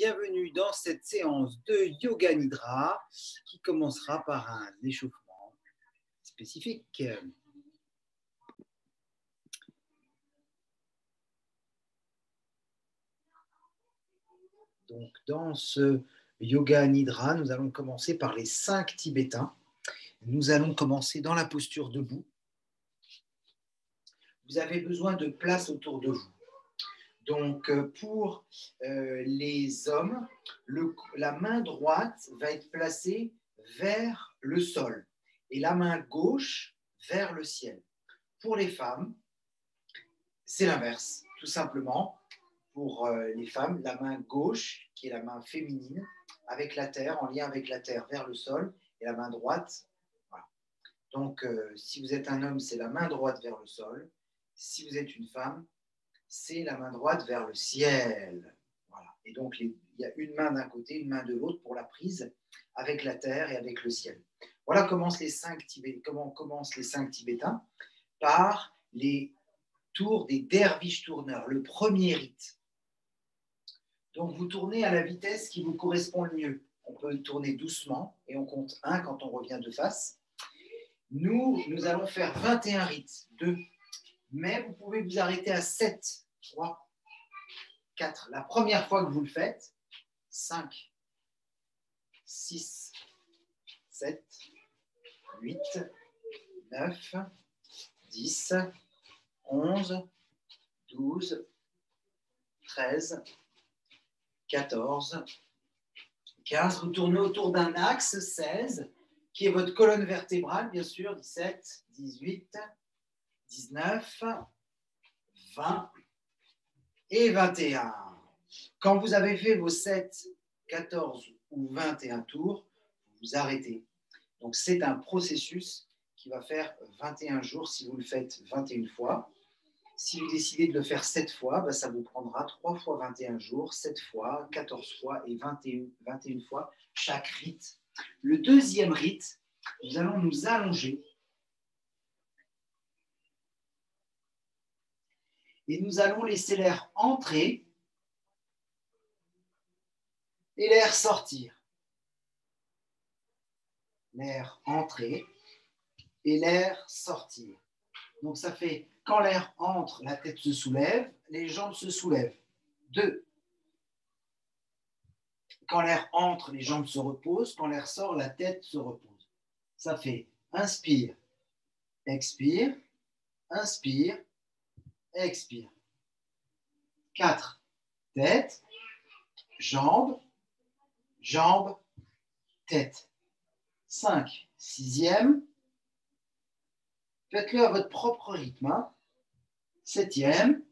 bienvenue dans cette séance de Yoga Nidra qui commencera par un échauffement spécifique. Donc, dans ce Yoga Nidra, nous allons commencer par les 5 tibétains. Nous allons commencer dans la posture debout. Vous avez besoin de place autour de vous. Donc, pour les hommes, la main droite va être placée vers le sol et la main gauche vers le ciel. Pour les femmes, c'est l'inverse, tout simplement. Pour les femmes, la main gauche, qui est la main féminine, avec la terre, en lien avec la terre vers le sol, et la main droite. Voilà. Donc, si vous êtes un homme, c'est la main droite vers le sol. Si vous êtes une femme, c'est la main droite vers le ciel. Voilà. Et donc, il y a une main d'un côté, une main de l'autre pour la prise avec la terre et avec le ciel. Voilà comment commencent les 5 Tibétains, par les tours des derviches tourneurs, le premier rite. Donc, vous tournez à la vitesse qui vous correspond le mieux. On peut tourner doucement et on compte 1 quand on revient de face. Nous allons faire 21 rites, 2. Mais vous pouvez vous arrêter à 7, 3, 4. La première fois que vous le faites, 5, 6, 7, 8, 9, 10, 11, 12, 13, 14, 15. Vous tournez autour d'un axe, 16, qui est votre colonne vertébrale, bien sûr, 17, 18, 19, 20 et 21. Quand vous avez fait vos 7, 14 ou 21 tours, vous vous arrêtez. Donc, c'est un processus qui va faire 21 jours si vous le faites 21 fois. Si vous décidez de le faire 7 fois, ça vous prendra 3 fois 21 jours, 7 fois, 14 fois et 21 fois chaque rite. Le deuxième rite, nous allons nous allonger et nous allons laisser l'air entrer et l'air sortir. L'air entrer et l'air sortir. Donc, ça fait, quand l'air entre, la tête se soulève, les jambes se soulèvent. 2. Quand l'air entre, les jambes se reposent. Quand l'air sort, la tête se repose. Ça fait inspire, expire, inspire, expire. 4. Tête, jambes, jambes, tête. 5. 6e. Faites-le à votre propre rythme. 7e.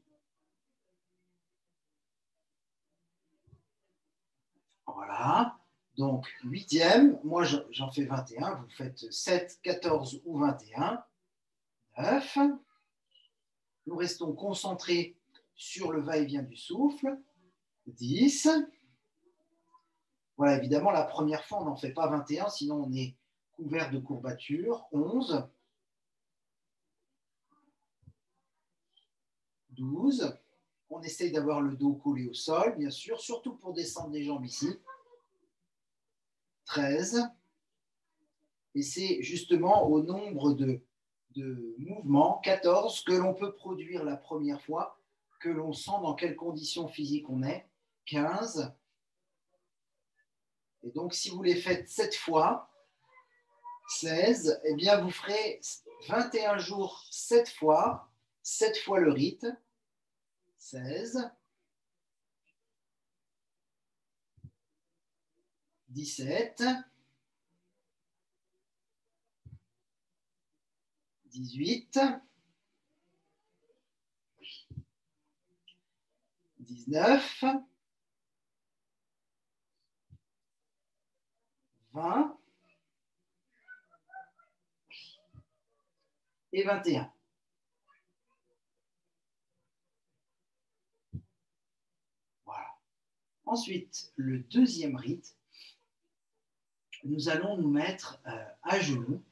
Voilà. Donc, 8e. Moi, j'en fais 21. Vous faites 7, 14 ou 21. 9. Nous restons concentrés sur le va-et-vient du souffle. 10. Voilà, évidemment, la première fois, on n'en fait pas 21, sinon on est couvert de courbatures. 11. 12. On essaye d'avoir le dos collé au sol, bien sûr, surtout pour descendre les jambes ici. 13. Et c'est justement au nombre de mouvements, 14, que l'on peut produire la première fois, que l'on sent dans quelles conditions physiques on est. 15. Et donc, si vous les faites 7 fois, 16, eh bien, vous ferez 21 jours 7 fois le rite. 16, 17, 18, 19, 20 et 21. Voilà. Ensuite, le deuxième rite, nous allons nous mettre à genoux.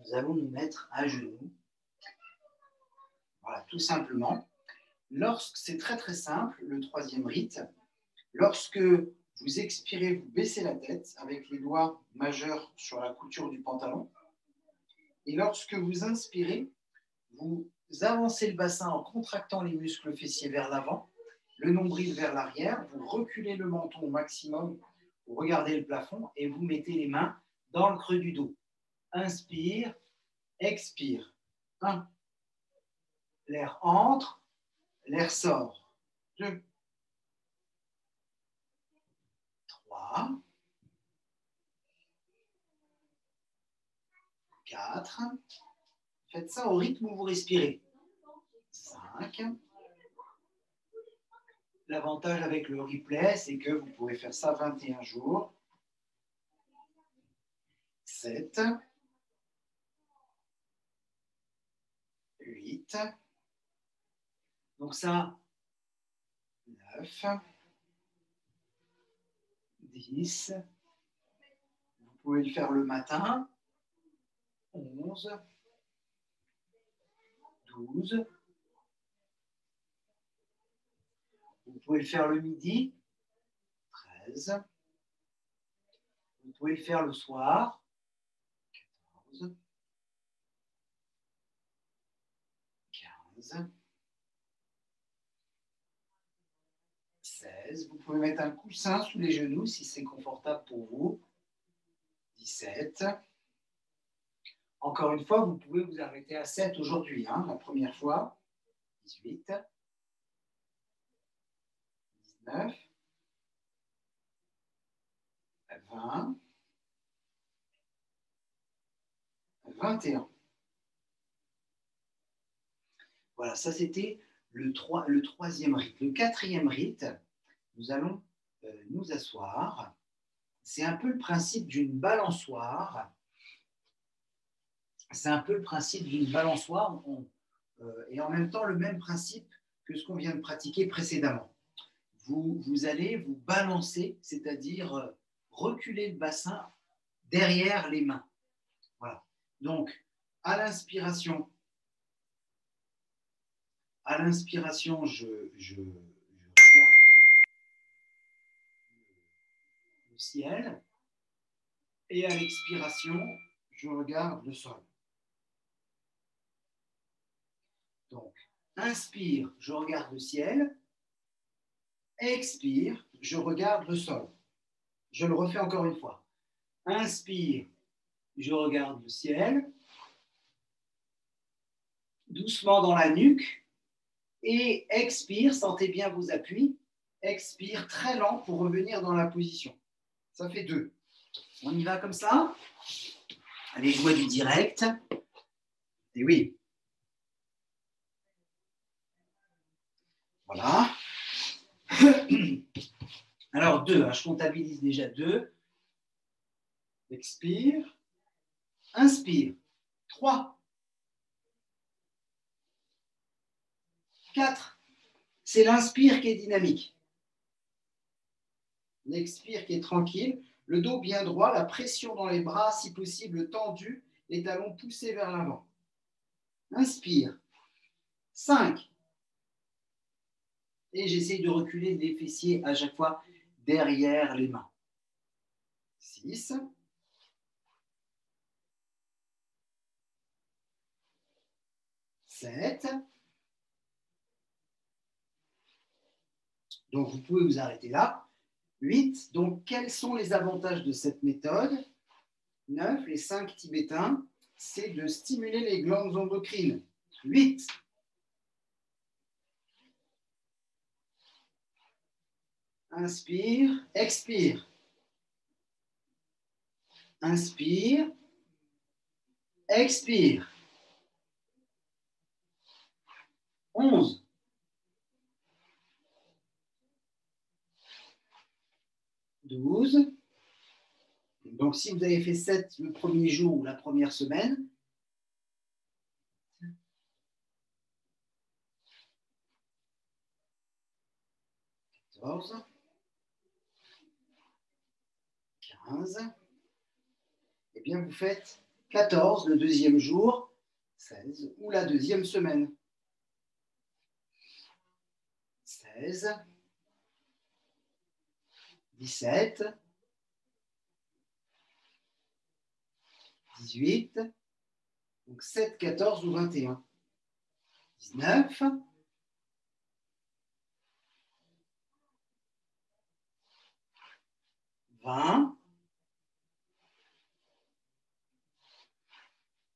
Nous allons nous mettre à genoux. Voilà, tout simplement. C'est très très simple, le troisième rite. Lorsque vous expirez, vous baissez la tête avec les doigts majeurs sur la couture du pantalon. Et lorsque vous inspirez, vous avancez le bassin en contractant les muscles fessiers vers l'avant, le nombril vers l'arrière, vous reculez le menton au maximum, vous regardez le plafond et vous mettez les mains dans le creux du dos. Inspire, expire. 1. L'air entre, l'air sort. 2. 3. 4. Faites ça au rythme où vous respirez. 5. L'avantage avec le replay, c'est que vous pouvez faire ça 21 jours. 7. 8. Donc ça, 9. 10. Vous pouvez le faire le matin. 11. 12. Vous pouvez le faire le midi. 13. Vous pouvez le faire le soir. 14. 15. 16. Vous pouvez mettre un coussin sous les genoux si c'est confortable pour vous. 17. Encore une fois, vous pouvez vous arrêter à 7 aujourd'hui, la première fois. 18. 19. 20. 21. Voilà, ça c'était le troisième rite. Le quatrième rite, nous allons nous asseoir. C'est un peu le principe d'une balançoire. C'est un peu le principe d'une balançoire et en même temps le même principe que ce qu'on vient de pratiquer précédemment. Vous allez vous balancer, c'est-à-dire reculer le bassin derrière les mains. Voilà. Donc, à l'inspiration, je regarde le ciel et à l'expiration, je regarde le sol. Donc, inspire, je regarde le ciel. Expire, je regarde le sol. Je le refais encore une fois. Inspire, je regarde le ciel. Doucement dans la nuque. Et expire, sentez bien vos appuis. Expire très lent pour revenir dans la position. Ça fait 2. On y va comme ça. Allez, je vois du direct. Et oui. Voilà. Alors 2, je comptabilise déjà 2. Expire. Inspire. 3. 4. C'est l'inspire qui est dynamique. L'expire qui est tranquille. Le dos bien droit, la pression dans les bras, si possible tendu, les talons poussés vers l'avant. Inspire. 5. Et j'essaye de reculer les fessiers à chaque fois derrière les mains. 6. 7. Donc, vous pouvez vous arrêter là. 8. Donc, quels sont les avantages de cette méthode? 9. Les 5 tibétains, c'est de stimuler les glandes endocrines. 8. Inspire, expire. Inspire, expire. 11. 12. Donc, si vous avez fait 7 le premier jour ou la première semaine, 14, 15, eh bien, vous faites 14 le deuxième jour, 16 ou la deuxième semaine. 16, 17, 18, donc 7, 14 ou 21, 19, 20,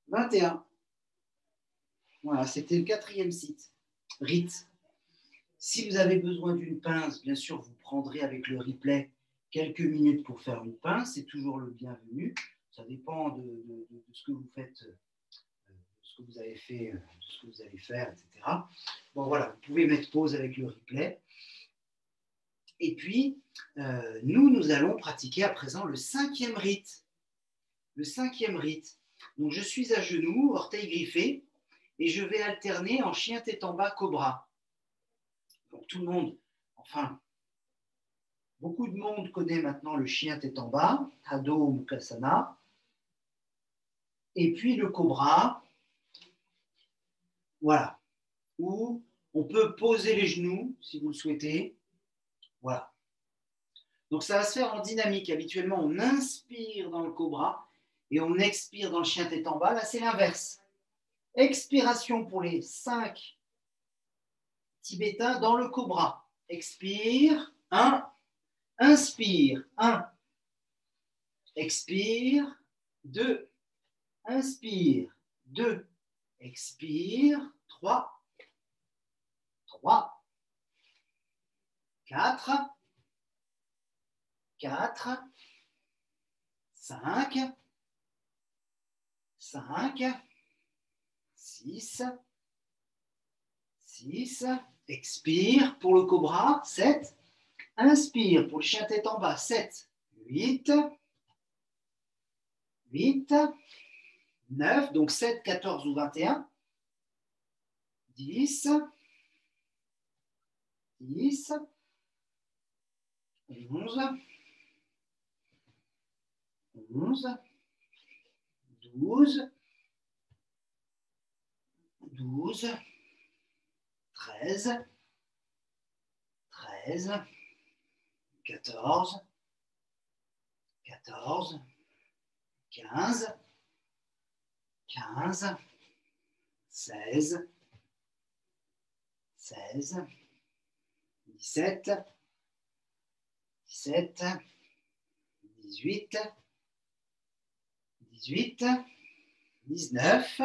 21. Voilà, c'était le 4e rite. Si vous avez besoin d'une pince, bien sûr, vous prendrez avec le replay quelques minutes pour faire une pince. C'est toujours le bienvenu. Ça dépend de ce que vous faites, de ce que vous avez fait, de ce que vous allez faire, etc. Bon, voilà, vous pouvez mettre pause avec le replay. Et puis, nous allons pratiquer à présent le 5e rite. Le 5e rite. Donc, je suis à genoux, orteils griffés, et je vais alterner en chien tête en bas, cobra. Donc, tout le monde, enfin, beaucoup de monde connaît maintenant le chien tête en bas, Adho Mukasana, et puis le cobra, voilà, où on peut poser les genoux si vous le souhaitez, voilà. Donc ça va se faire en dynamique. Habituellement, on inspire dans le cobra et on expire dans le chien tête en bas. Là, c'est l'inverse. Expiration pour les 5 tibétains dans le cobra. Expire, 1, inspire, 1, expire, 2, inspire, 2, expire, 3, 3, 4, 4, 5, 5, 6, 6, expire pour le cobra, 7, inspire pour le chien tête en bas, 7, 8, 8, 9, donc 7, 14 ou 21, 10, 10, 11, 11, 12, 12, 13, 13, 14, 14, 15, 15, 16, 16, 17, 17, 18, 18, 19,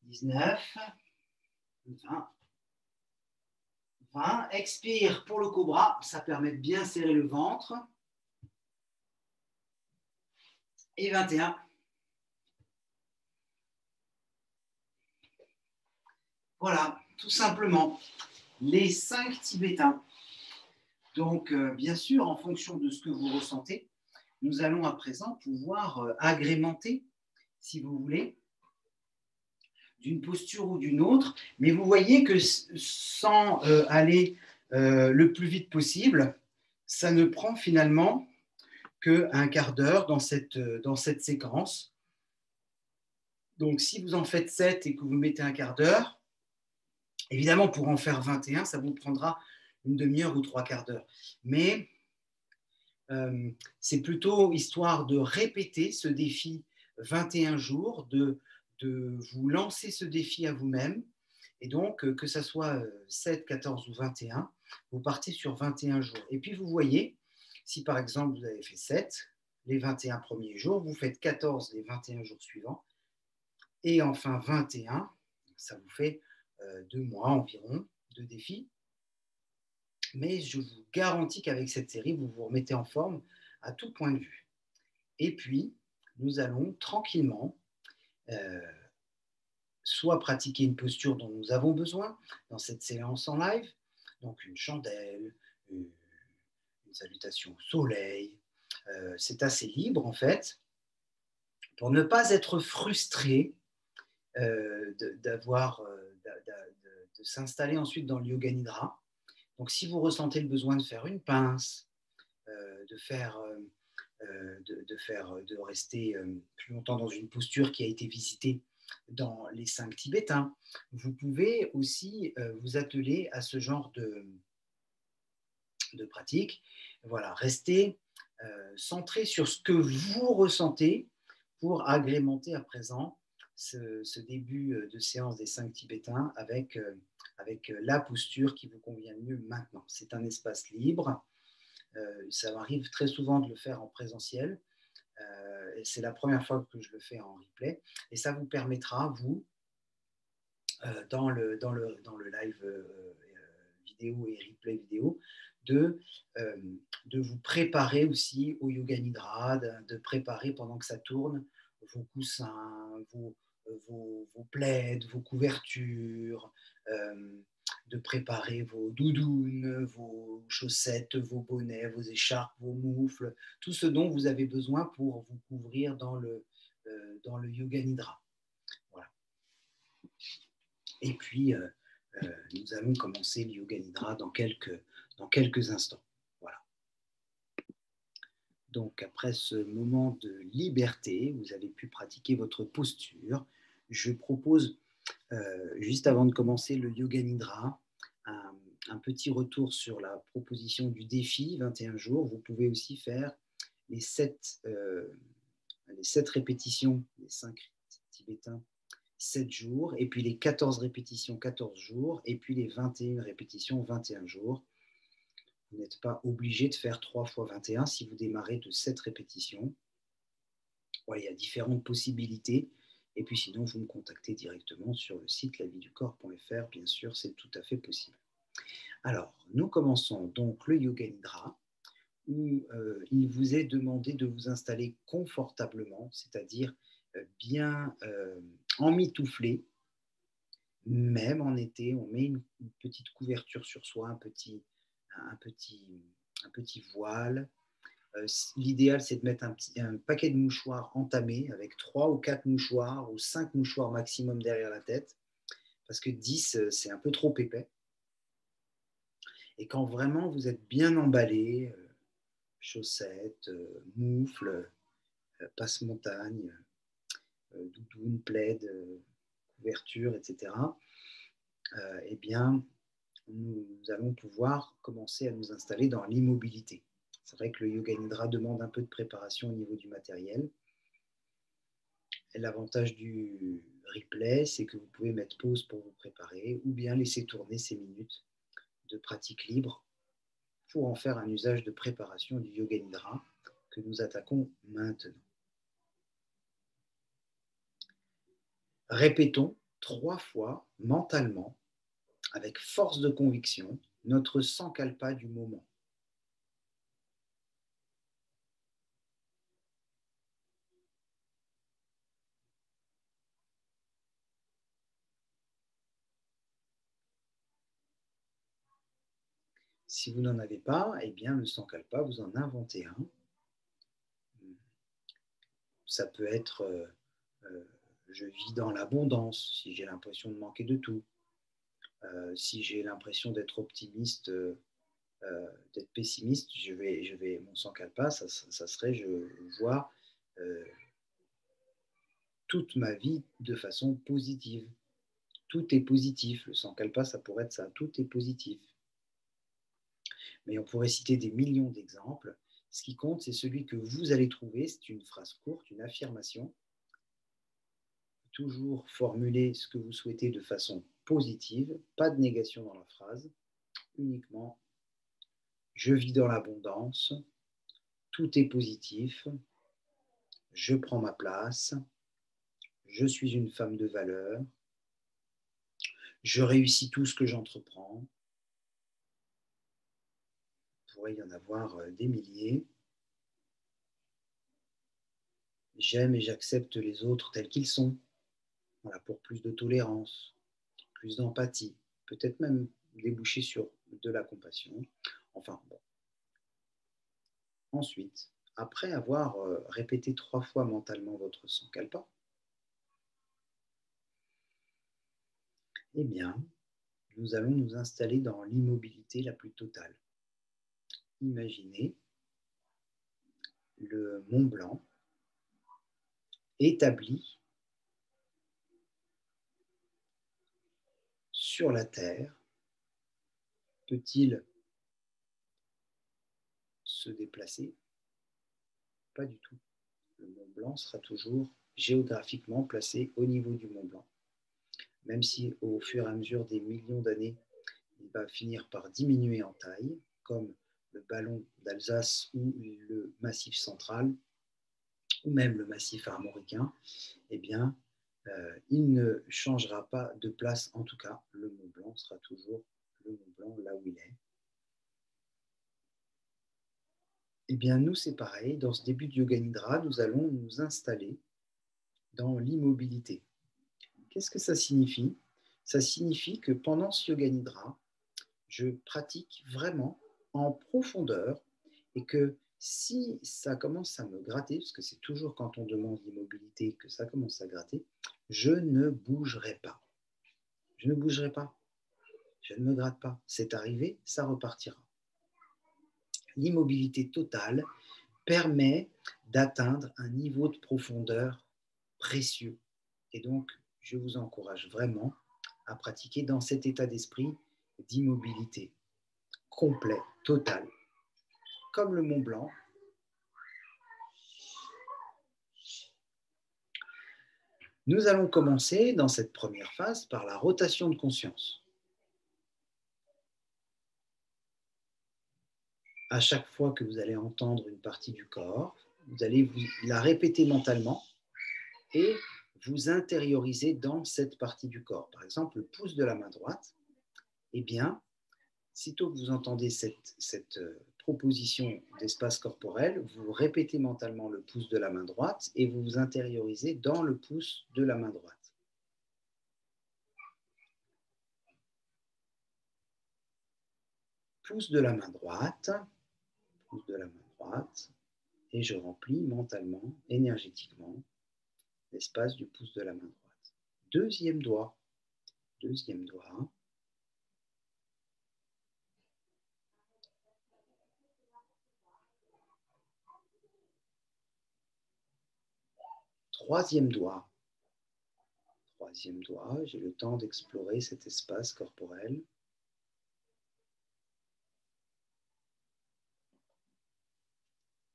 19, 20, 20. Expire pour le cobra, ça permet de bien serrer le ventre. Et 21. Voilà, tout simplement, les 5 tibétains. Donc, bien sûr, en fonction de ce que vous ressentez, nous allons à présent pouvoir agrémenter, si vous voulez, d'une posture ou d'une autre. Mais vous voyez que sans aller le plus vite possible, ça ne prend finalement qu'un quart d'heure dans cette séquence. Donc, si vous en faites 7 et que vous mettez un quart d'heure, évidemment, pour en faire 21, ça vous prendra une demi-heure ou 3 quarts d'heure. Mais c'est plutôt histoire de répéter ce défi 21 jours, de vous lancer ce défi à vous-même. Et donc, que ça soit 7, 14 ou 21, vous partez sur 21 jours. Et puis, vous voyez, si par exemple, vous avez fait 7 les 21 premiers jours, vous faites 14 les 21 jours suivants, et enfin 21, ça vous fait 2 mois environ de défi. Mais je vous garantis qu'avec cette série, vous vous remettez en forme à tout point de vue. Et puis, nous allons tranquillement soit pratiquer une posture dont nous avons besoin dans cette séance en live, donc une chandelle, une salutation au soleil. C'est assez libre en fait, pour ne pas être frustré de s'installer ensuite dans le yoga nidra. Donc, si vous ressentez le besoin de faire une pince, de rester plus longtemps dans une posture qui a été visitée, dans les 5 tibétains. Vous pouvez aussi vous atteler à ce genre de pratique. Voilà, restez centré sur ce que vous ressentez pour agrémenter à présent ce début de séance des 5 tibétains avec la posture qui vous convient mieux maintenant. C'est un espace libre. Ça m'arrive très souvent de le faire en présentiel. C'est la première fois que je le fais en replay. Et ça vous permettra, vous, dans le live vidéo et replay vidéo, de vous préparer aussi au Yoga Nidra, de préparer pendant que ça tourne vos coussins, vos plaids, vos couvertures, de préparer vos doudounes, vos chaussettes, vos bonnets, vos écharpes, vos moufles, tout ce dont vous avez besoin pour vous couvrir dans le Yoga Nidra. Voilà. Et puis, nous allons commencer le Yoga Nidra dans quelques instants. Voilà. Donc, après ce moment de liberté, vous avez pu pratiquer votre posture. Je propose, juste avant de commencer le Yoga Nidra, un petit retour sur la proposition du défi 21 jours. Vous pouvez aussi faire les 7 répétitions des 5 tibétains 7 jours, et puis les 14 répétitions 14 jours, et puis les 21 répétitions 21 jours. Vous n'êtes pas obligé de faire 3 fois 21 si vous démarrez de 7 répétitions. Ouais, il y a différentes possibilités. Et puis sinon, vous me contactez directement sur le site laviducorps.fr. Bien sûr, c'est tout à fait possible. Alors, nous commençons donc le Yoga Nidra, où il vous est demandé de vous installer confortablement, c'est-à-dire bien emmitouflé. Même en été, on met une petite couverture sur soi, un petit voile. L'idéal, c'est de mettre un paquet de mouchoirs entamés avec 3 ou 4 mouchoirs ou 5 mouchoirs maximum derrière la tête, parce que 10, c'est un peu trop épais. Et quand vraiment vous êtes bien emballé, chaussettes, moufles, passe-montagne, doudoune, plaid, couverture, etc., eh bien, nous allons pouvoir commencer à nous installer dans l'immobilité. C'est vrai que le Yoga Nidra demande un peu de préparation au niveau du matériel. L'avantage du replay, c'est que vous pouvez mettre pause pour vous préparer ou bien laisser tourner ces minutes de pratique libre pour en faire un usage de préparation du Yoga Nidra que nous attaquons maintenant. Répétons 3 fois mentalement, avec force de conviction, notre sankalpa du moment. Si vous n'en avez pas, eh bien le sankalpa, vous en inventez un. Ça peut être je vis dans l'abondance, si j'ai l'impression de manquer de tout. Si j'ai l'impression d'être optimiste, d'être pessimiste, mon sankalpa, ça serait je vois toute ma vie de façon positive. Tout est positif. Le sankalpa, ça pourrait être ça. Tout est positif. Mais on pourrait citer des millions d'exemples. Ce qui compte, c'est celui que vous allez trouver. C'est une phrase courte, une affirmation. Toujours formuler ce que vous souhaitez de façon positive, pas de négation dans la phrase, uniquement je vis dans l'abondance, tout est positif, je prends ma place, je suis une femme de valeur, je réussis tout ce que j'entreprends. Il pourrait y en avoir des milliers. J'aime et j'accepte les autres tels qu'ils sont. Voilà, pour plus de tolérance, plus d'empathie, peut-être même déboucher sur de la compassion. Enfin, bon. Ensuite, après avoir répété 3 fois mentalement votre sankalpa, eh bien, nous allons nous installer dans l'immobilité la plus totale. Imaginez le Mont Blanc établi sur la terre, peut-il se déplacer? Pas du tout. Le Mont Blanc sera toujours géographiquement placé au niveau du Mont Blanc. Même si au fur et à mesure des millions d'années, il va finir par diminuer en taille, comme le ballon d'Alsace ou le Massif central, ou même le Massif armoricain, eh bien, il ne changera pas de place. En tout cas, le Mont Blanc sera toujours le Mont Blanc là où il est. Eh bien, nous, c'est pareil. Dans ce début de Yoga Nidra, nous allons nous installer dans l'immobilité. Qu'est-ce que ça signifie? Ça signifie que pendant ce Yoga Nidra, je pratique vraiment en profondeur et que si ça commence à me gratter, parce que c'est toujours quand on demande l'immobilité que ça commence à gratter, je ne bougerai pas. Je ne bougerai pas. Je ne me gratte pas. C'est arrivé, ça repartira. L'immobilité totale permet d'atteindre un niveau de profondeur précieux. Et donc, je vous encourage vraiment à pratiquer dans cet état d'esprit d'immobilité complet, total, comme le Mont Blanc. Nous allons commencer dans cette première phase par la rotation de conscience. À chaque fois que vous allez entendre une partie du corps, vous allez la répéter mentalement et vous intérioriser dans cette partie du corps. Par exemple, le pouce de la main droite, eh bien, sitôt que vous entendez cette proposition d'espace corporel, vous répétez mentalement le pouce de la main droite et vous vous intériorisez dans le pouce de la main droite. Pouce de la main droite, pouce de la main droite, et je remplis mentalement, énergétiquement, l'espace du pouce de la main droite. Deuxième doigt, troisième doigt, j'ai le temps d'explorer cet espace corporel.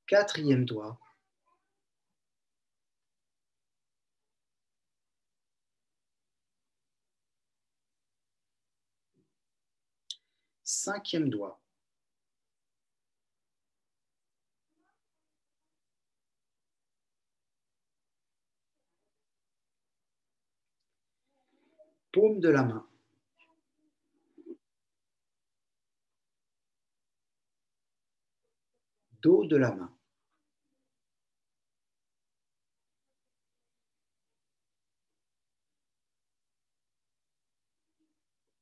Quatrième doigt, cinquième doigt, paume de la main, dos de la main,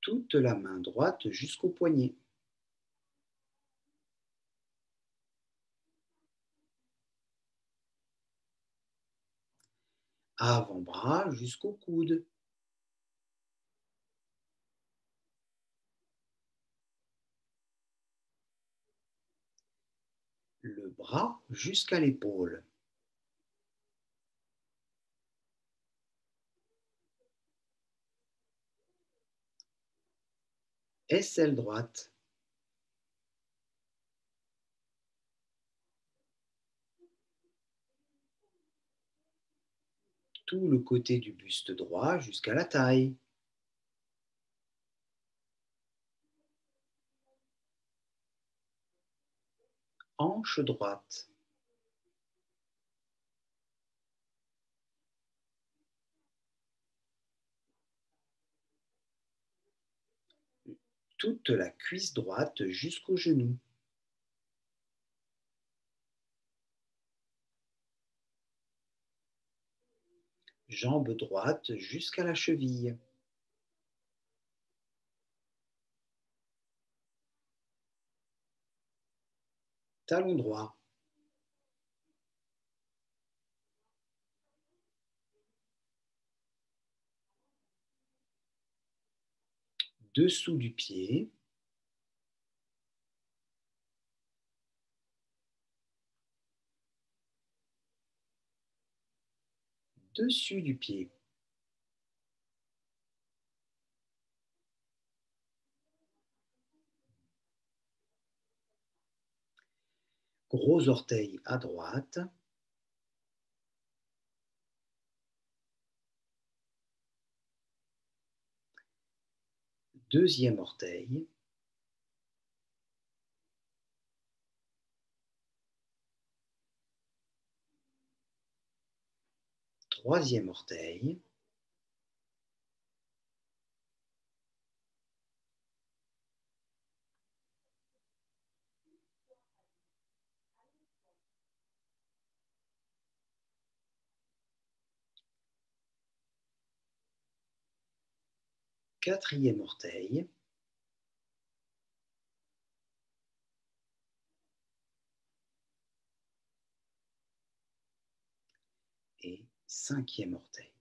toute la main droite jusqu'au poignet. Avant-bras jusqu'au coude. Le bras jusqu'à l'épaule. Aisselle droite. Tout le côté du buste droit jusqu'à la taille. Hanche droite. Toute la cuisse droite jusqu'au genou. Jambe droite jusqu'à la cheville. Talon droit. Dessous du pied. Dessus du pied. Gros orteil à droite. Deuxième orteil. Troisième orteil. Quatrième orteil. Et cinquième orteil.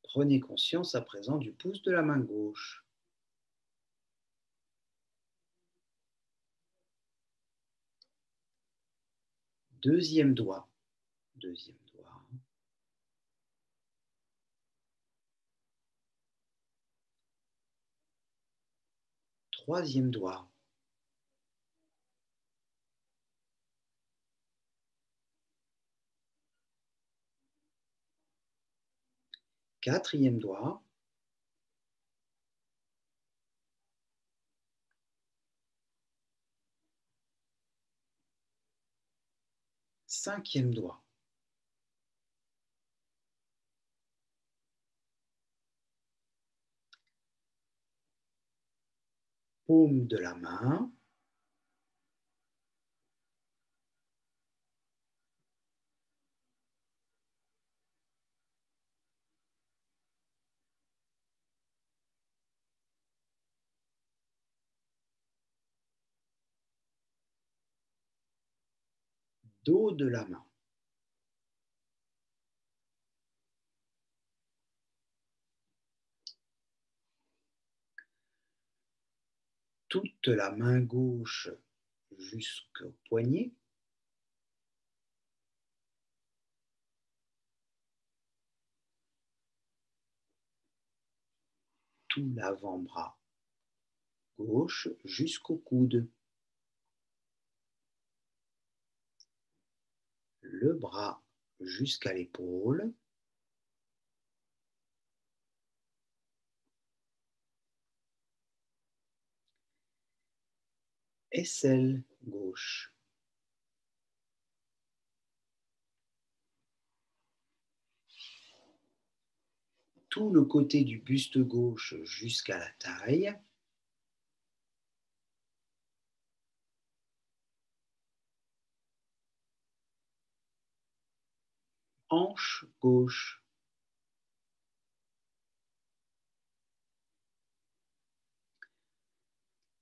Prenez conscience à présent du pouce de la main gauche. Deuxième doigt. Deuxième doigt. Troisième doigt. Quatrième doigt. Cinquième doigt. Paume de la main. Dos de la main. Toute la main gauche jusqu'au poignet. Tout l'avant-bras gauche jusqu'au coude. Le bras jusqu'à l'épaule. Aisselle gauche. Tout le côté du buste gauche jusqu'à la taille. Hanche gauche.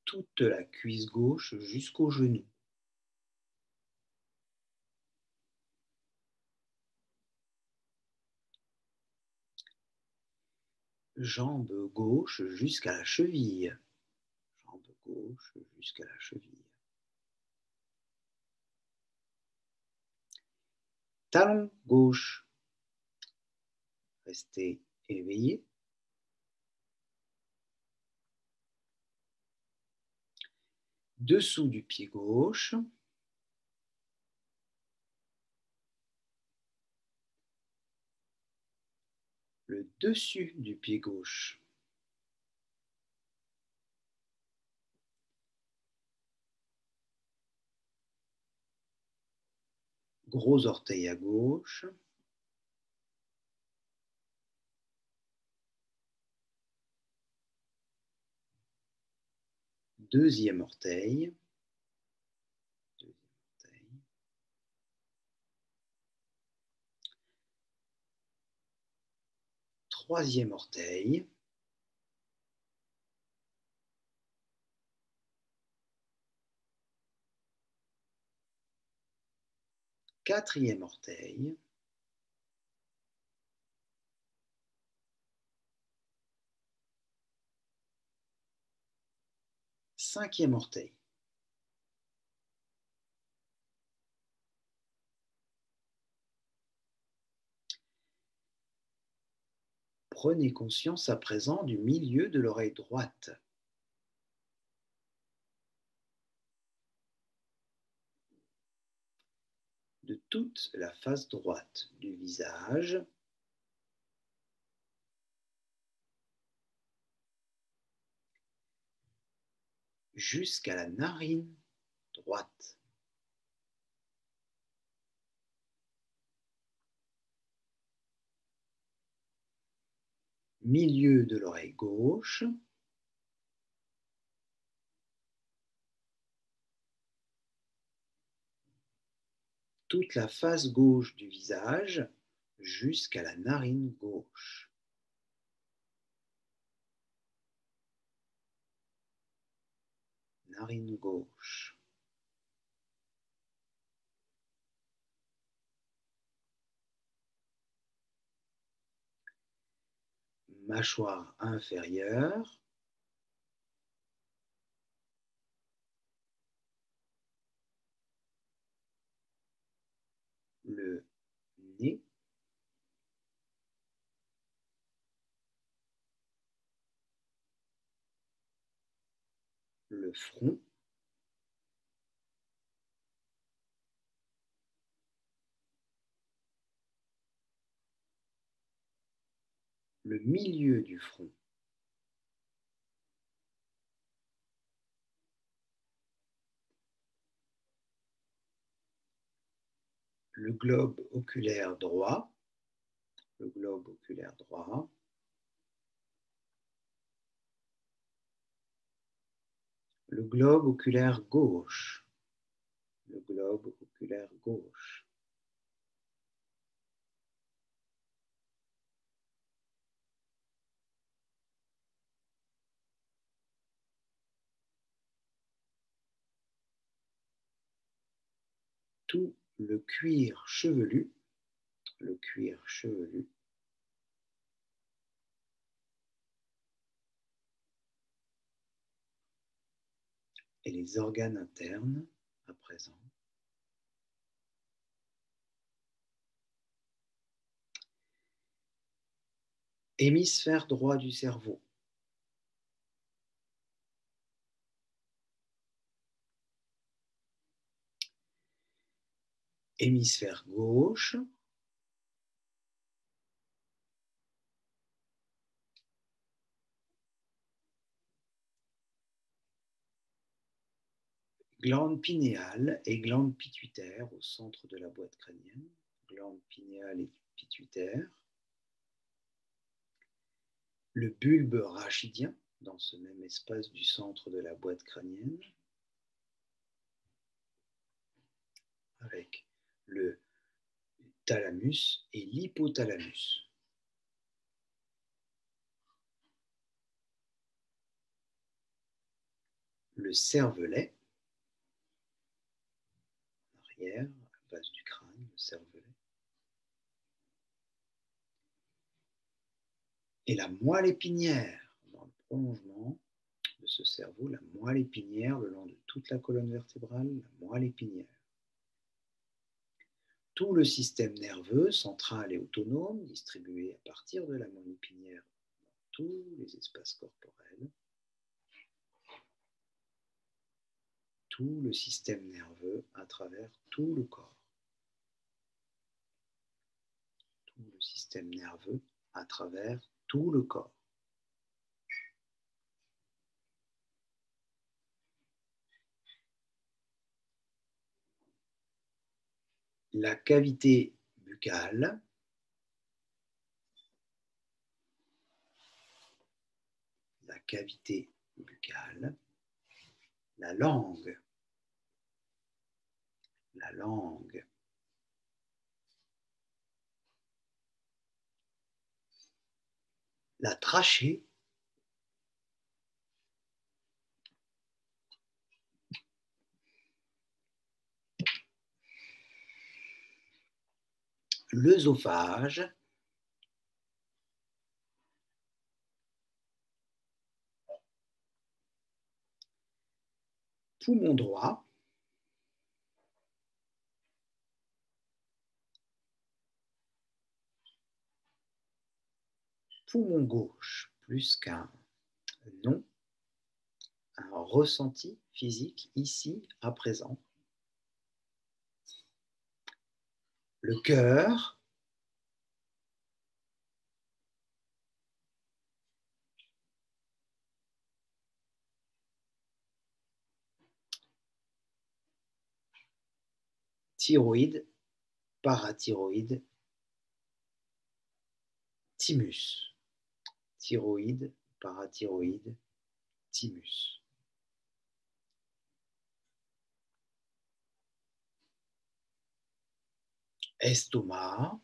Toute la cuisse gauche jusqu'au genou. Jambe gauche jusqu'à la cheville. Jambe gauche jusqu'à la cheville. Talon gauche. Restez éveillé. Dessous du pied gauche. Le dessus du pied gauche. Gros orteil à gauche. Deuxième orteil. Troisième orteil. Quatrième orteil. Cinquième orteil. Prenez conscience à présent du milieu de l'oreille droite. De toute la face droite du visage, jusqu'à la narine droite. Milieu de l'oreille gauche, toute la face gauche du visage jusqu'à la narine gauche. Narine gauche. Mâchoire inférieure. Le nez. Le front. Le milieu du front. Le globe oculaire droit. Le globe oculaire droit. Le globe oculaire gauche. Le globe oculaire gauche. Tout le cuir chevelu. Le cuir chevelu. Et les organes internes à présent. Hémisphère droit du cerveau. Hémisphère gauche. Glande pinéale et glande pituitaire au centre de la boîte crânienne. Glande pinéale et pituitaire. Le bulbe rachidien dans ce même espace du centre de la boîte crânienne. Avec le thalamus et l'hypothalamus. Le cervelet, en arrière, à la base du crâne, le cervelet. Et la moelle épinière, dans le prolongement de ce cerveau, la moelle épinière le long de toute la colonne vertébrale, la moelle épinière. Tout le système nerveux central et autonome distribué à partir de la moelle épinière dans tous les espaces corporels. Tout le système nerveux à travers tout le corps. Tout le système nerveux à travers tout le corps. La cavité buccale, la cavité buccale, la langue, la trachée, l'œsophage, poumon droit, « poumon gauche, plus qu'un nom, un ressenti physique ici à présent. Le cœur, thyroïde, parathyroïde, thymus. Thyroïde, parathyroïde, thymus. Estomac,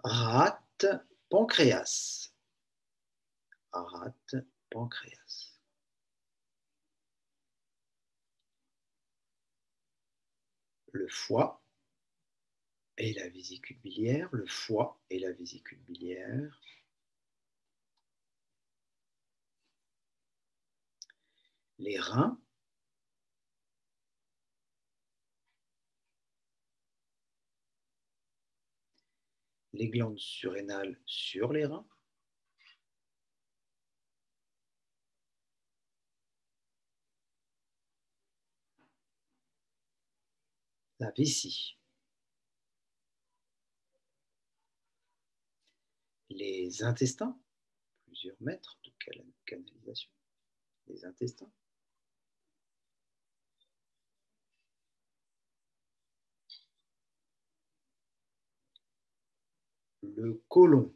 rate, pancréas. Rate, pancréas. Le foie et la vésicule biliaire, le foie et la vésicule biliaire. Les reins, les glandes surrénales sur les reins, la vessie, les intestins, plusieurs mètres de canalisation, les intestins, le côlon,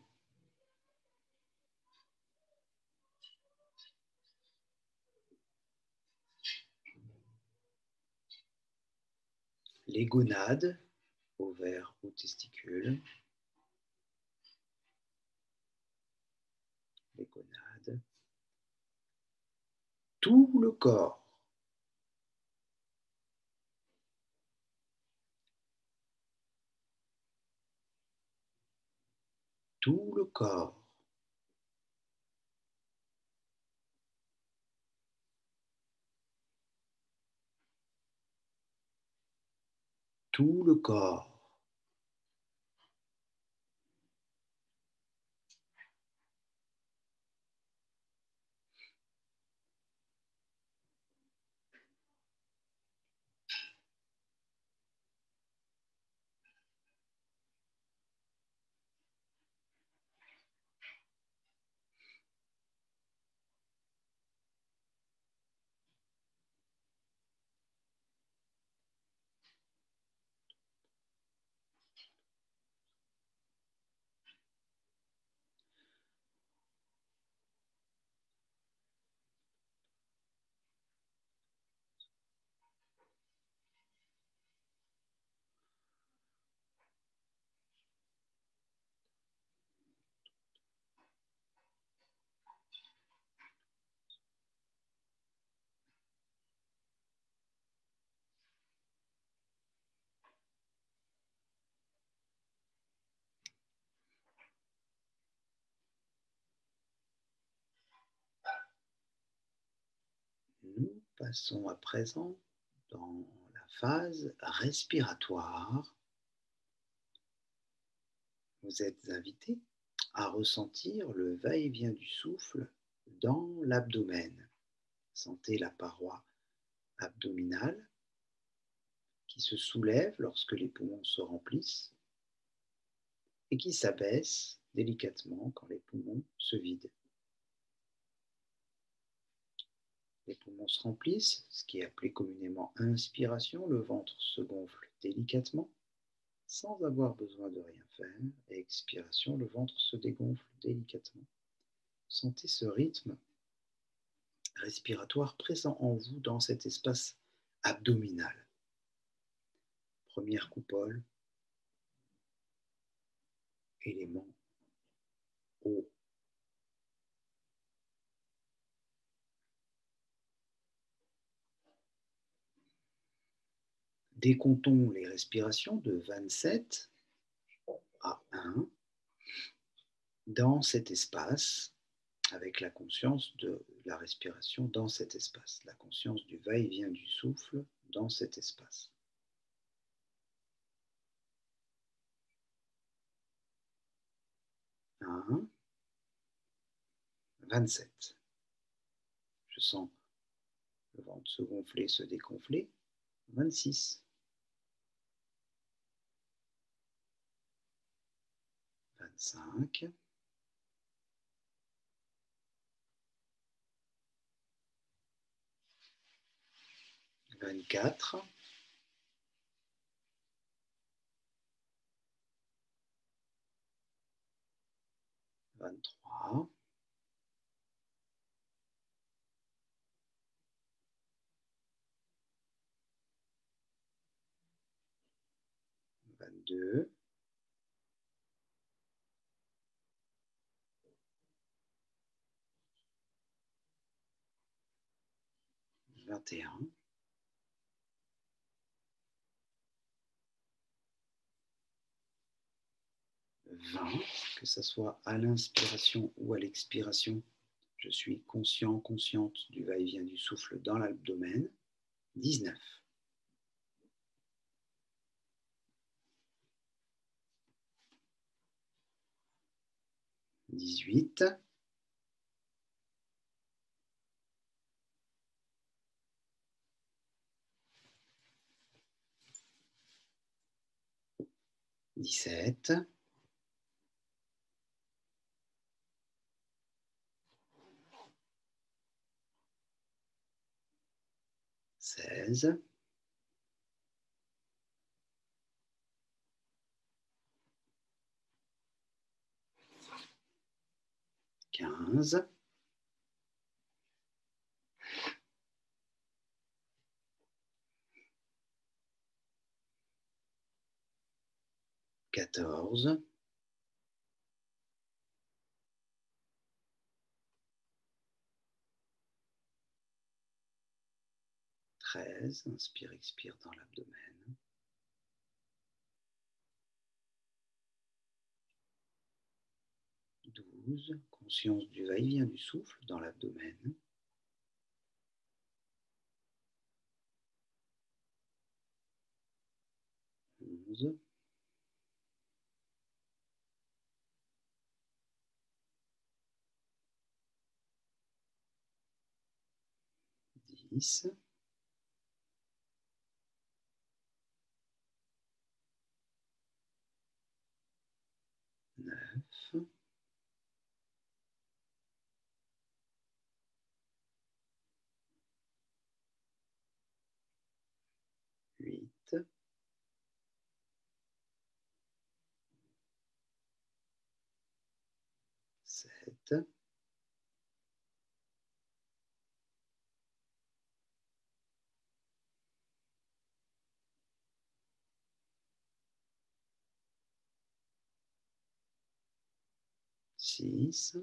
les gonades, ovaires ou testicules, les gonades, tout le corps, tout le corps, tout le corps. Nous passons à présent dans la phase respiratoire. Vous êtes invité à ressentir le va-et-vient du souffle dans l'abdomen. Sentez la paroi abdominale qui se soulève lorsque les poumons se remplissent et qui s'abaisse délicatement quand les poumons se vident. Les poumons se remplissent, ce qui est appelé communément inspiration, le ventre se gonfle délicatement, sans avoir besoin de rien faire, et expiration, le ventre se dégonfle délicatement. Sentez ce rythme respiratoire présent en vous dans cet espace abdominal. Première coupole, élément haut. Décomptons les respirations de 27 à 1 dans cet espace, avec la conscience de la respiration dans cet espace, la conscience du va-et-vient du souffle dans cet espace. 1, 27. Je sens le ventre se gonfler, se dégonfler. 26. 25. 24. 23. 22. 21. 20, que ce soit à l'inspiration ou à l'expiration, je suis conscient, consciente du va-et-vient du souffle dans l'abdomen. 19. 18. 17. 16. 15. 14. 13. Inspire, expire dans l'abdomen. 12. Conscience du va-et-vient du souffle dans l'abdomen. 11. 10. 9. 8. 7. 6.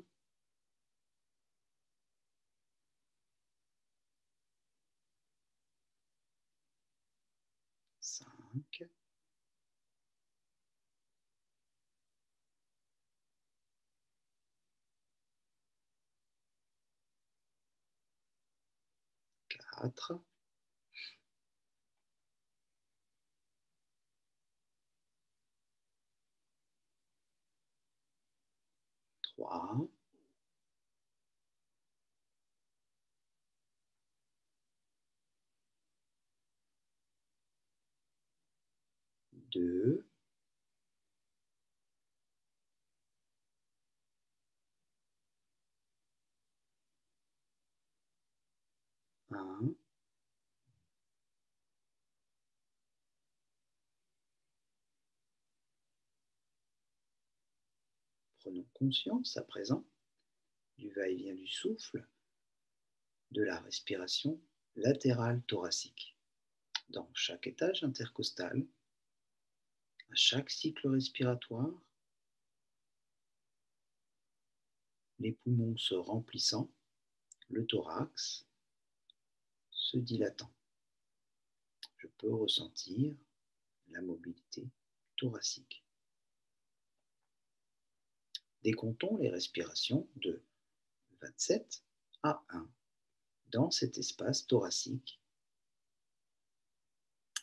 5. 4. 3. 2. 1. Prenons conscience à présent du va-et-vient du souffle, de la respiration latérale thoracique. Dans chaque étage intercostal, à chaque cycle respiratoire, les poumons se remplissant, le thorax se dilatant. Je peux ressentir la mobilité thoracique. Décomptons les respirations de 27 à 1 dans cet espace thoracique.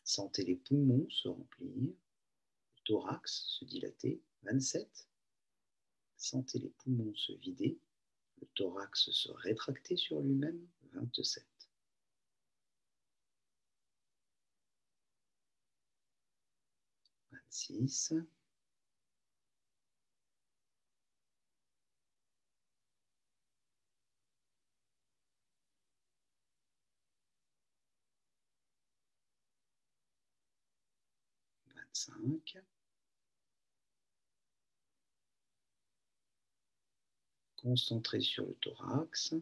Sentez les poumons se remplir, le thorax se dilater. 27, Sentez les poumons se vider, le thorax se rétracter sur lui-même. 27. 26. 25. Concentrez sur le thorax.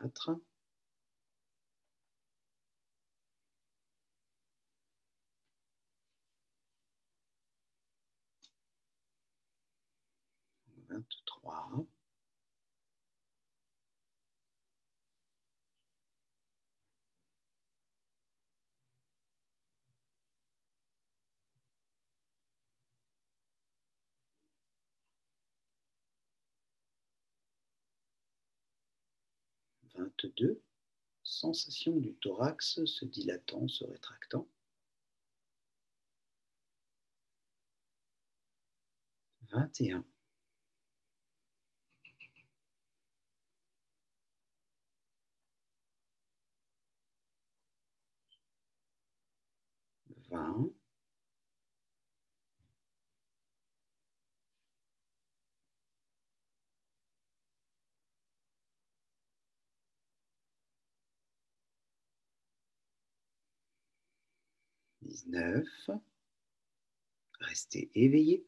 24. 23. 22. Sensation du thorax se dilatant, se rétractant. 21. 20. 19. Restez éveillé.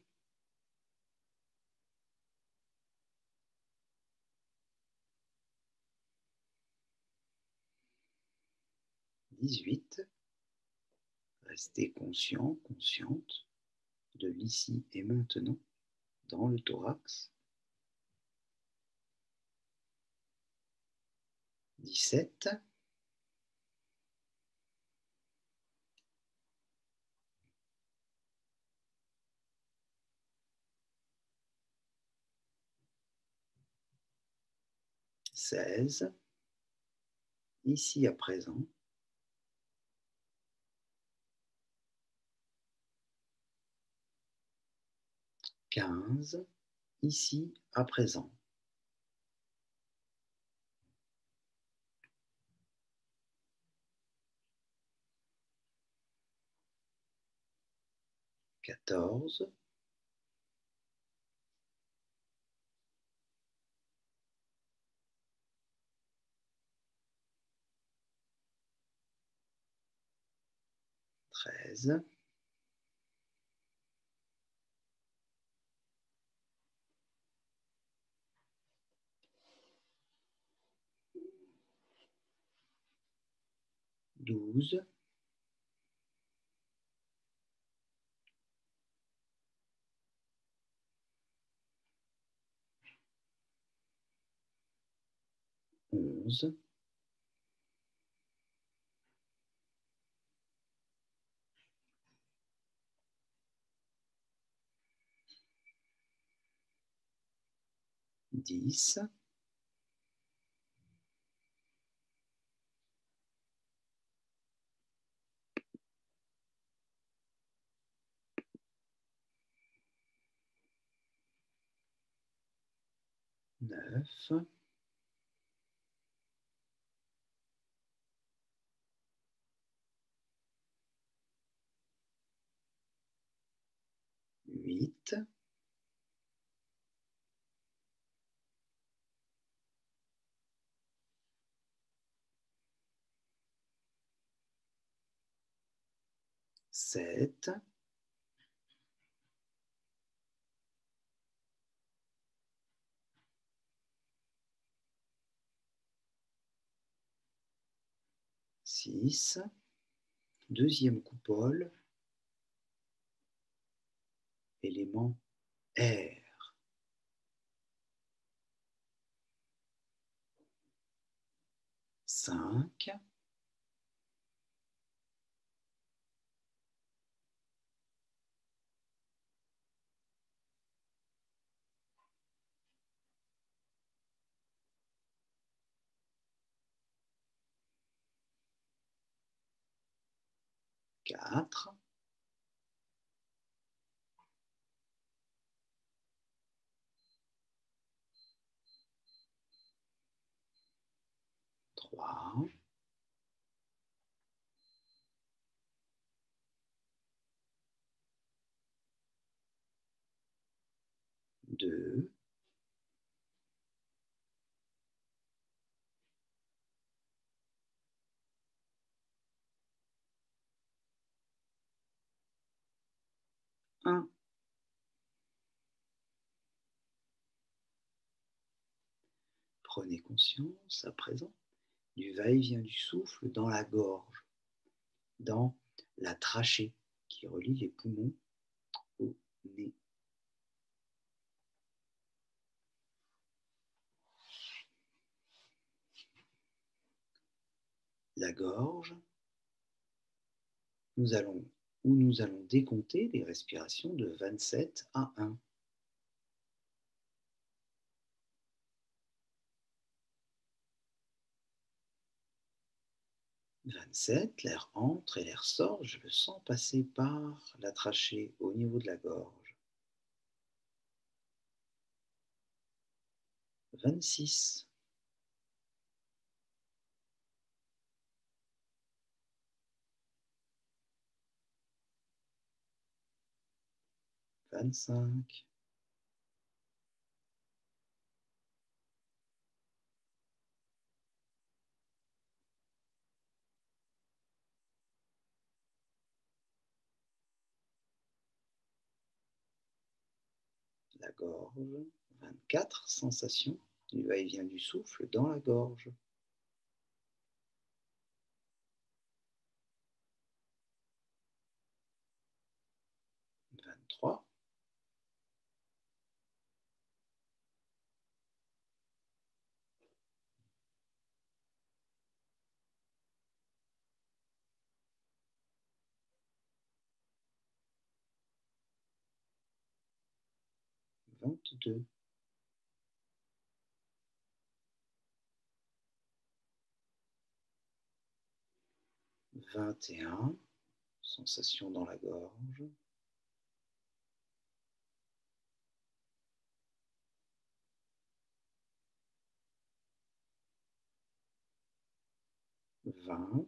18. Restez conscient, consciente de l'ici et maintenant dans le thorax. 17. 16. Ici à présent. 15. Ici à présent. 14. 13. 12. 11. 10. 9. 8. 7. 6. Deuxième coupole. Élément air. 5. 4. 3, 2, 1. Prenez conscience à présent du va-et-vient du souffle dans la gorge, dans la trachée qui relie les poumons au nez. La gorge, nous allons décompter les respirations de 27 à 1. 27, l'air entre et l'air sort, je le sens passer par la trachée au niveau de la gorge. 26, 25, la gorge, 24, sensation du va-et-vient du souffle dans la gorge. 23, 22, 21, sensation dans la gorge. 20,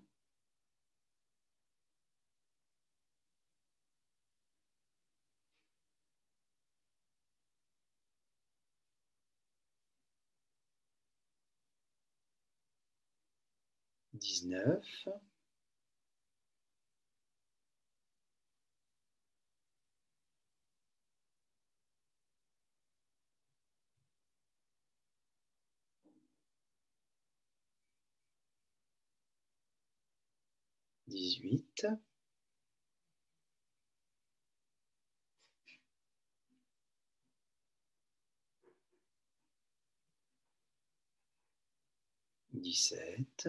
19, 18, 17,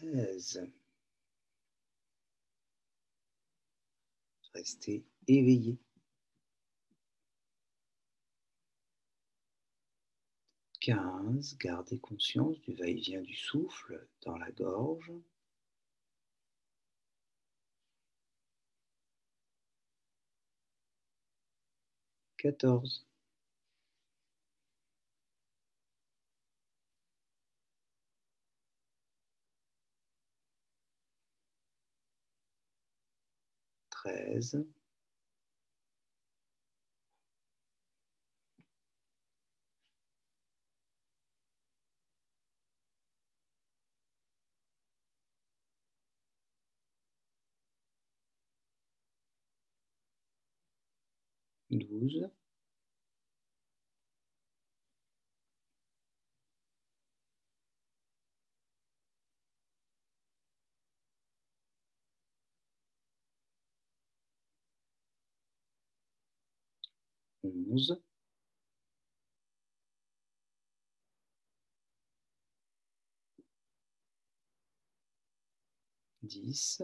16. Restez éveillé. 15. Gardez conscience du va-et-vient du souffle dans la gorge. 14. 13. 12. 11. 10.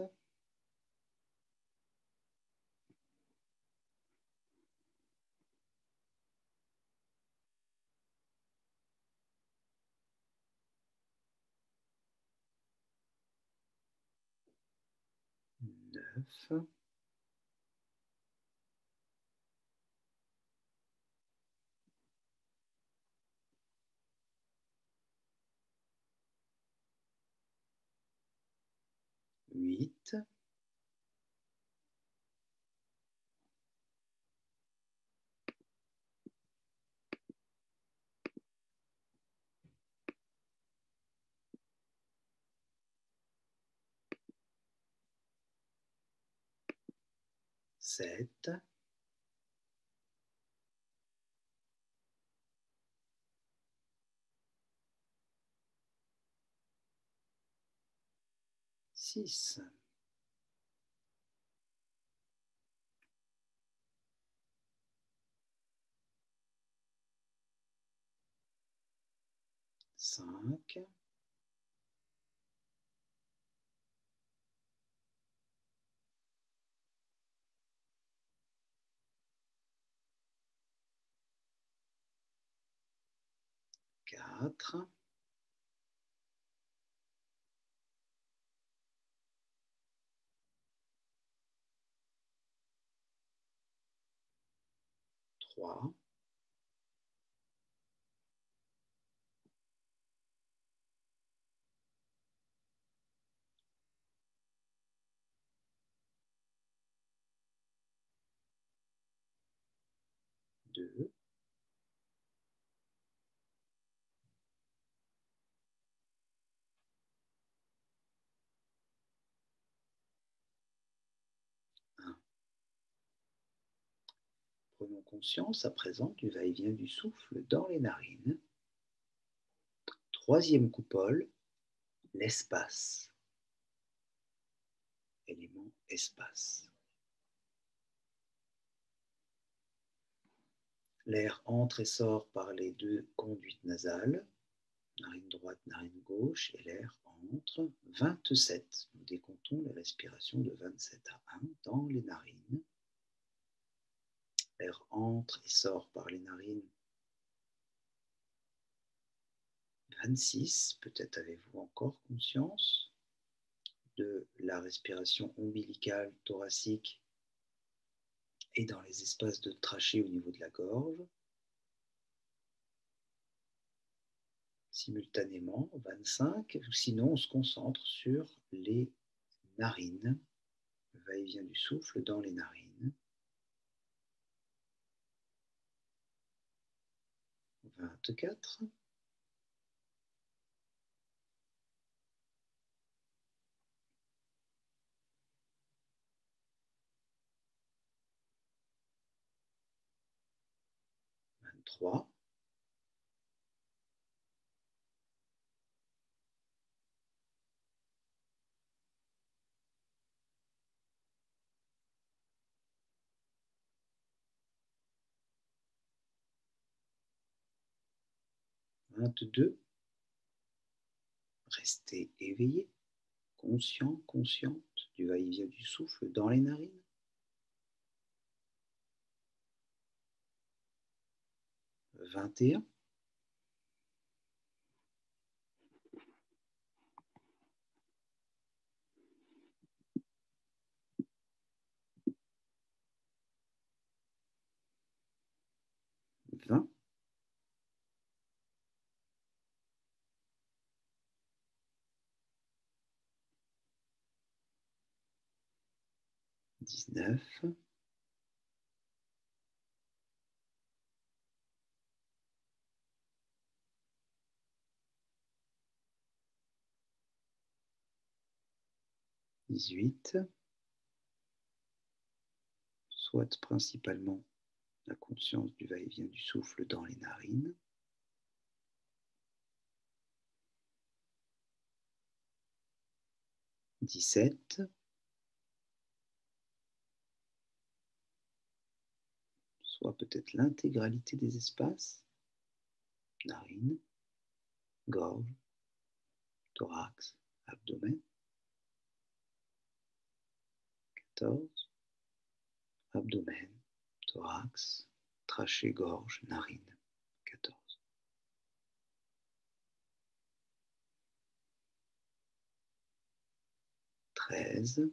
9, 8, 7, 6, 5, 4, 3, 2, 1. Prenons conscience à présent du va-et-vient du souffle dans les narines. Troisième coupole, l'espace. Élément espace. L'air entre et sort par les deux conduites nasales, narine droite, narine gauche, et l'air entre. 27. Nous décomptons les respirations de 27 à 1 dans les narines. L'air entre et sort par les narines. 26. Peut-être avez-vous encore conscience de la respiration ombilicale, thoracique et dans les espaces de trachée au niveau de la gorge. Simultanément, 25, ou sinon on se concentre sur les narines, le va-et-vient du souffle dans les narines. 24, 23, 22. Restez éveillé, conscient, consciente du va-et-vient du souffle dans les narines. 21, 20, 19, 18, soit principalement la conscience du va-et-vient du souffle dans les narines. 17, soit peut-être l'intégralité des espaces, narines, gorge, thorax, abdomen. 14, abdomen, thorax, trachée, gorge, narine. 14. 13,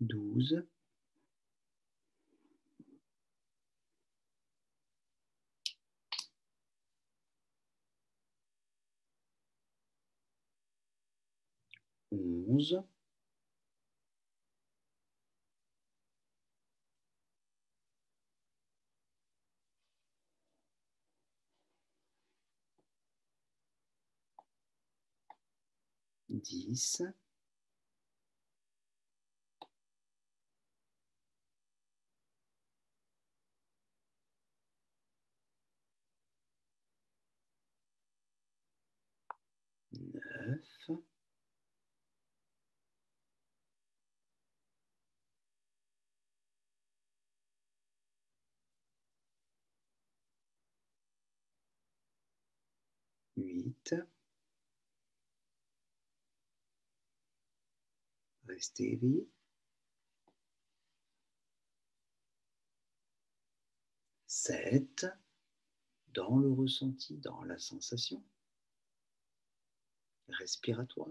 12, 11, 10, 9, 8, restez éveillé. 7, dans le ressenti, dans la sensation respiratoire.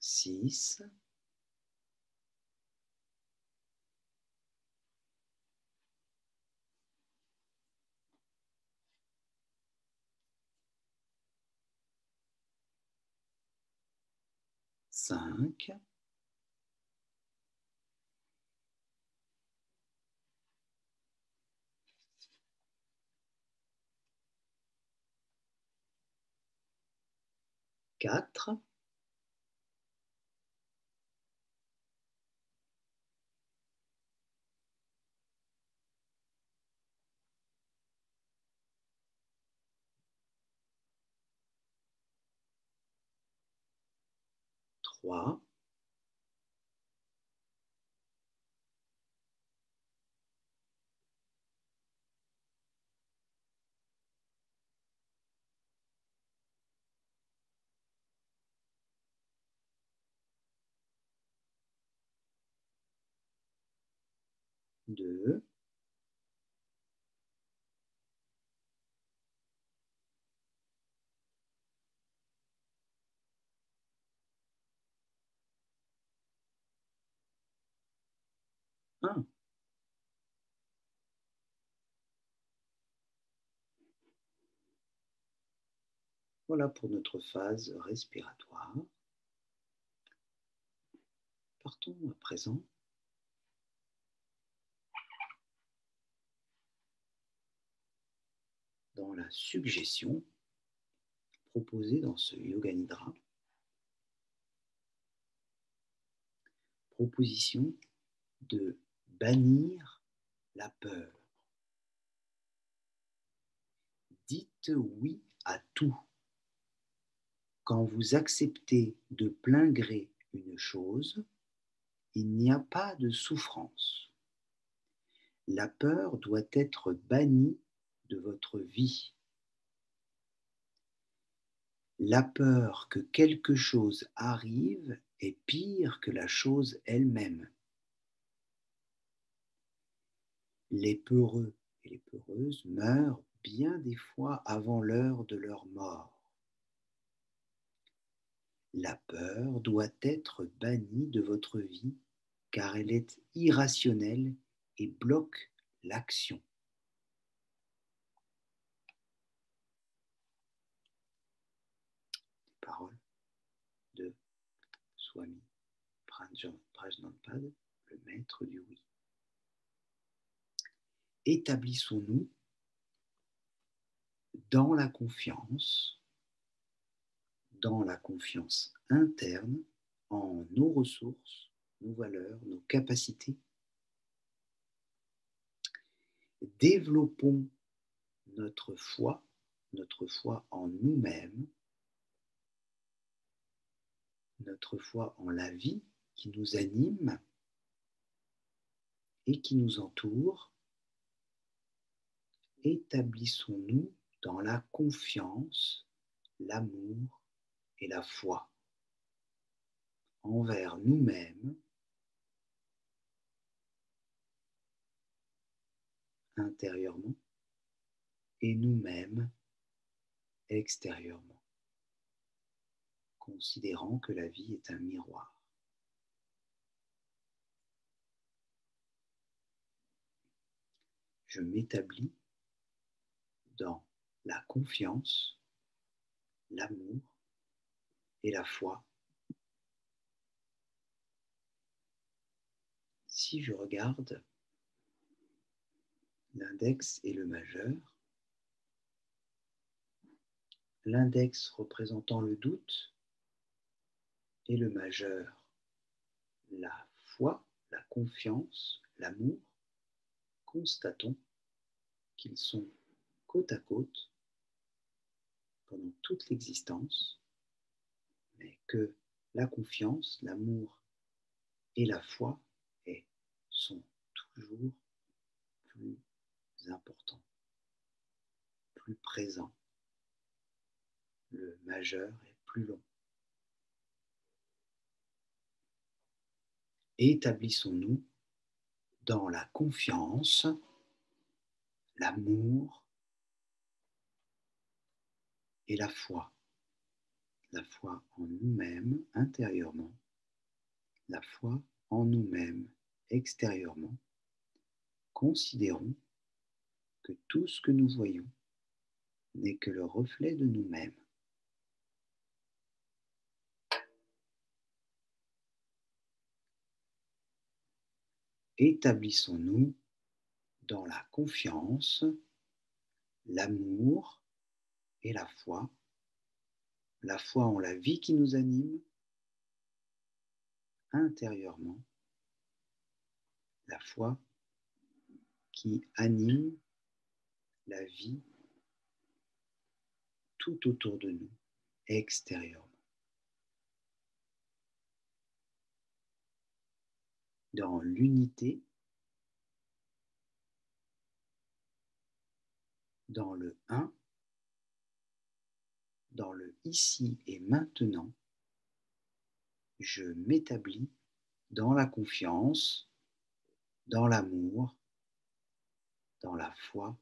6, 5, 4, 3, 2, 1. Voilà pour notre phase respiratoire. Partons à présent dans la suggestion proposée dans ce Yoga Nidra. Proposition de bannir la peur. Dites oui à tout. Quand vous acceptez de plein gré une chose, il n'y a pas de souffrance. La peur doit être bannie de votre vie. La peur que quelque chose arrive est pire que la chose elle-même. Les peureux et les peureuses meurent bien des fois avant l'heure de leur mort. La peur doit être bannie de votre vie car elle est irrationnelle et bloque l'action. Parole de Swami Prajnanpad, le maître du oui. Établissons-nous dans la confiance interne en nos ressources, nos valeurs, nos capacités. Développons notre foi en nous-mêmes, notre foi en la vie qui nous anime et qui nous entoure. Établissons-nous dans la confiance, l'amour et la foi envers nous-mêmes, intérieurement, et nous-mêmes extérieurement. considérant que la vie est un miroir. Je m'établis dans la confiance, l'amour et la foi. Si je regarde l'index et le majeur, l'index représentant le doute et le majeur la foi, la confiance, l'amour, constatons qu'ils sont côte à côte pendant toute l'existence, mais que la confiance, l'amour et la foi sont toujours plus importants, plus présents. Le majeur est plus long. Établissons-nous dans la confiance, l'amour et la foi en nous-mêmes intérieurement, la foi en nous-mêmes extérieurement. Considérons que tout ce que nous voyons n'est que le reflet de nous-mêmes. Établissons-nous dans la confiance, l'amour et la foi en la vie qui nous anime intérieurement, la foi qui anime la vie tout autour de nous, extérieurement. Dans l'unité, dans le un, dans le ici et maintenant, je m'établis dans la confiance, dans l'amour, dans la foi.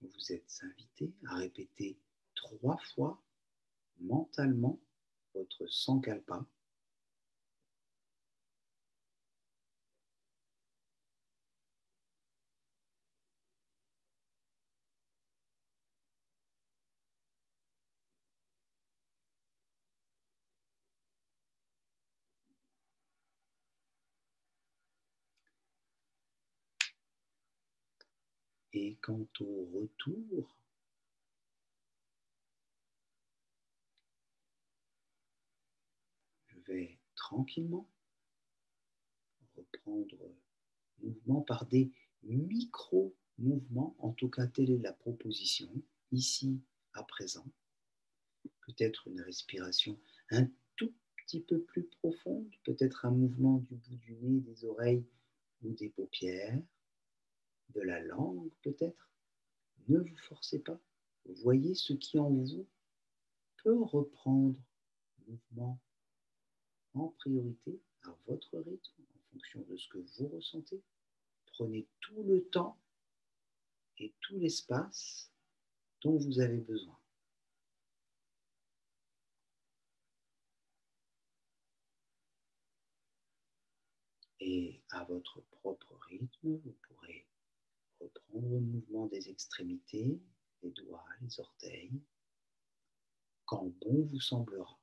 Vous êtes invité à répéter 3 fois mentalement votre sankalpa. Et quant au retour, je vais tranquillement reprendre mouvement par des micro-mouvements. En tout cas, telle est la proposition, ici, à présent. Peut-être une respiration un tout petit peu plus profonde, peut-être un mouvement du bout du nez, des oreilles ou des paupières, de la langue peut-être. Ne vous forcez pas. Voyez ce qui en vous peut reprendre le mouvement en priorité à votre rythme, en fonction de ce que vous ressentez. Prenez tout le temps et tout l'espace dont vous avez besoin. Et à votre propre rythme, vous pourrez reprendre le mouvement des extrémités, les doigts, les orteils, quand bon vous semblera.